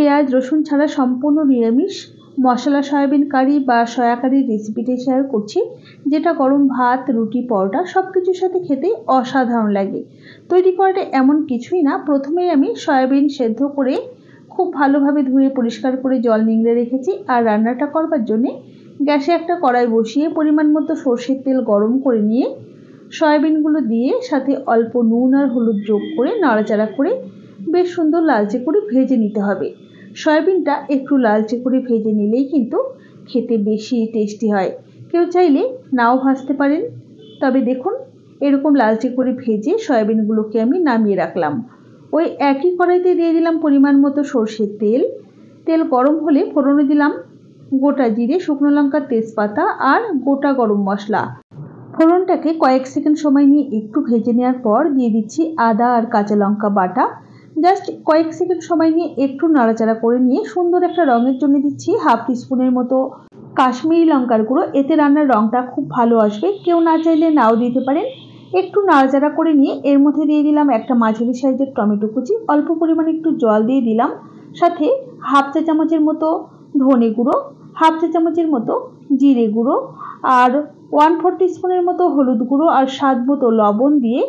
পেঁয়াজ রসুন ছাড়া সম্পূর্ণ নিরামিষ মশলা সয়াবিন কারি বা সয়া কারির রেসিপিটি শেয়ার করছি, যেটা গরম ভাত, রুটি, পরোটা সব কিছুর সাথে খেতে অসাধারণ লাগে। তৈরি করাটা এমন কিছুই না। প্রথমেই আমি সয়াবিন সেদ্ধ করে খুব ভালোভাবে ধুয়ে পরিষ্কার করে জল নিংড়ে রেখেছি। আর রান্নাটা করবার জন্যে গ্যাসে একটা কড়াই বসিয়ে পরিমাণ মতো সর্ষের তেল গরম করে নিয়ে সয়াবিনগুলো দিয়ে সাথে অল্প নুন আর হলুদ যোগ করে নাড়াচাড়া করে বেশ সুন্দর লালচে করে ভেজে নিতে হবে। সয়াবিনটা একটু লালচে করে ভেজে নিলেই কিন্তু খেতে বেশি টেস্টি হয়। কেউ চাইলে নাও ভাজতে পারেন। তবে দেখুন, এরকম লালচে করে ভেজে সয়াবিনগুলোকে আমি নামিয়ে রাখলাম। ওই একই কড়াইতে দিয়ে দিলাম পরিমাণ মতো সর্ষের তেল। তেল গরম হলে ফোড়নে দিলাম গোটা জিরে, শুকনো লঙ্কা, তেজপাতা আর গোটা গরম মশলা। ফোড়নটাকে কয়েক সেকেন্ড সময় নিয়ে একটু ভেজে নেওয়ার পর দিয়ে দিচ্ছি আদা আর কাঁচা লঙ্কা বাটা। জাস্ট কয়েক সেকেন্ড সময় নিয়ে একটু নাড়াচাড়া করে নিয়ে সুন্দর একটা রঙের জন্য দিচ্ছি হাফ টিস্পুনের মতো কাশ্মীরি লঙ্কার গুঁড়ো। এতে রান্নার রঙটা খুব ভালো আসবে। কেউ না চাইলে নাও দিতে পারেন। একটু নাড়াচাড়া করে নিয়ে এর মধ্যে দিয়ে দিলাম একটা মাঝারি সাইজের টমেটো কুচি, অল্প পরিমাণে একটু জল দিয়ে দিলাম, সাথে হাফ চা চামচের মতো ধনে গুঁড়ো, হাফ চা চামচের মতো জিরে গুঁড়ো আর 1/4 টিস্পুনের মতো হলুদ গুঁড়ো আর স্বাদ মতো লবণ দিয়ে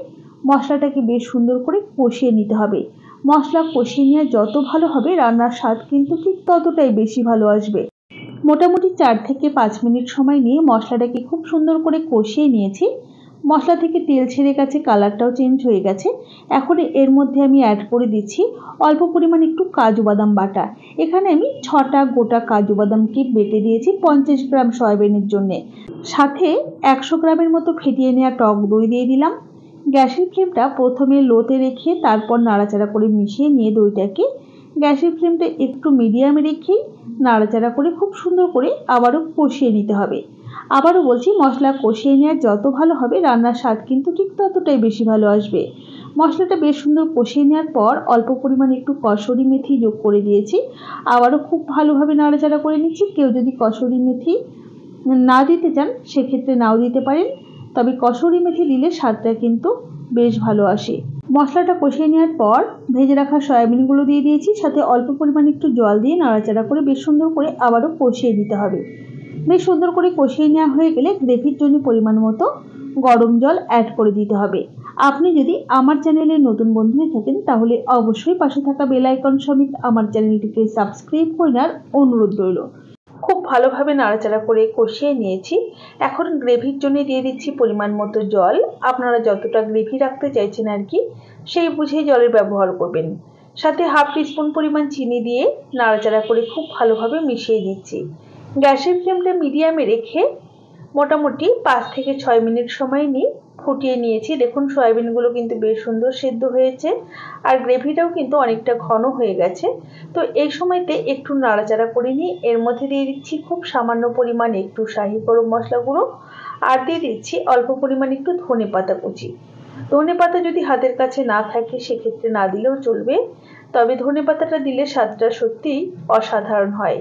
মশলাটাকে বেশ সুন্দর করে কষিয়ে নিতে হবে। মশলা কষিয়ে নেওয়া যত ভালো হবে রান্নার স্বাদ কিন্তু ঠিক ততটাই বেশি ভালো আসবে। মোটামুটি 4 থেকে 5 মিনিট সময় নিয়ে মশলাটাকে খুব সুন্দর করে কষিয়ে নিয়েছি। মশলা থেকে তেল ছেড়ে গেছে, কালারটাও চেঞ্জ হয়ে গেছে। এখন এর মধ্যে আমি অ্যাড করে দিচ্ছি অল্প পরিমাণ একটু কাজু বাদাম বাটা। এখানে আমি 6টা গোটা কাজু বাদামকে বেটে দিয়েছি 50 গ্রাম সয়াবিনের জন্যে। সাথে 100 গ্রামের মতো ফেটিয়ে নেওয়া টক দই দিয়ে দিলাম। গ্যাসের ফ্লেমটা প্রথমে লোতে রেখে তারপর নাড়াচাড়া করে মিশিয়ে নিয়ে দইটাকে গ্যাসের ফ্লেমটা একটু মিডিয়ামে রেখেই নাড়াচাড়া করে খুব সুন্দর করে আবারও কষিয়ে নিতে হবে। আবারও বলছি, মশলা কষিয়ে নেওয়া যত ভালো হবে রান্নার স্বাদ কিন্তু ঠিক ততটাই বেশি ভালো আসবে। মশলাটা বেশ সুন্দর কষিয়ে নেওয়ার পর অল্প পরিমাণে একটু কসুরি মেথি যোগ করে দিয়েছি। আবারও খুব ভালোভাবে নাড়াচাড়া করে নিচ্ছি। কেউ যদি কসুরি মেথি না দিতে চান সেক্ষেত্রে নাও দিতে পারেন, তবে কসুরি মেথি দিলে স্বাদটা কিন্তু বেশ ভালো আসে। মশলাটা কষিয়ে নেওয়ার পর ভেজে রাখা সয়াবিনগুলো দিয়ে দিয়েছি, সাথে অল্প পরিমাণে একটু জল দিয়ে নাড়াচাড়া করে বেশ সুন্দর করে আবারও কষিয়ে দিতে হবে। বেশ সুন্দর করে কষিয়ে নেওয়া হয়ে গেলে গ্রেভির জন্য পরিমাণ মতো গরম জল অ্যাড করে দিতে হবে। আপনি যদি আমার চ্যানেলে নতুন বন্ধু হয়ে থাকেন তাহলে অবশ্যই পাশে থাকা বেল আইকন সমেত আমার চ্যানেলটিকে সাবস্ক্রাইব করে নেওয়ার অনুরোধ রইল। খুব ভালোভাবে নাড়াচাড়া করে কষিয়ে নিয়েছি। এখন গ্রেভির জন্য দিয়ে দিচ্ছি পরিমাণ মতো জল। আপনারা যতটা গ্রেভি রাখতে চাইছেন আর কি, সেই বুঝেই জলের ব্যবহার করবেন। সাথে হাফ টিস্পুন পরিমাণ চিনি দিয়ে নাড়াচাড়া করে খুব ভালোভাবে মিশিয়ে দিচ্ছি। গ্যাসের ফ্লেমটা মিডিয়ামে রেখে মোটামুটি 5 থেকে 6 মিনিট সময় নিয়ে ফুটিয়ে নিয়েছি। দেখুন, সয়াবিনগুলো কিন্তু বেশ সুন্দর সেদ্ধ হয়েছে আর গ্রেভিটাও কিন্তু অনেকটা ঘন হয়ে গেছে। তো এই সময়তে একটু নাড়াচাড়া করে নিয়ে এর মধ্যে দিয়ে দিচ্ছি খুব সামান্য পরিমাণ একটু শাহি গরম মশলা গুঁড়ো আর দিয়ে দিচ্ছি অল্প পরিমাণ একটু ধনে পাতা কুচি। ধনে পাতা যদি হাতের কাছে না থাকে সেক্ষেত্রে না দিলেও চলবে, তবে ধনে পাতাটা দিলে স্বাদটা সত্যিই অসাধারণ হয়।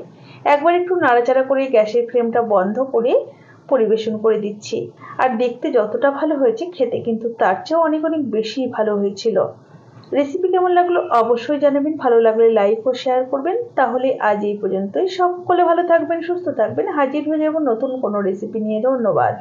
একবার একটু নাড়াচাড়া করে গ্যাসের ফ্লেমটা বন্ধ করে পরিবেশন করে দিচ্ছি। আর দেখতে যতটা ভালো হয়েছে খেতে কিন্তু তার চেয়েও অনেক অনেক বেশি ভালো হয়েছিল। রেসিপি কেমন লাগলো অবশ্যই জানাবেন। ভালো লাগলে লাইক ও শেয়ার করবেন। তাহলে আজ এই পর্যন্তই। সকলে ভালো থাকবেন, সুস্থ থাকবেন। হাজির হয়ে যাব নতুন কোনো রেসিপি নিয়ে। ধন্যবাদ।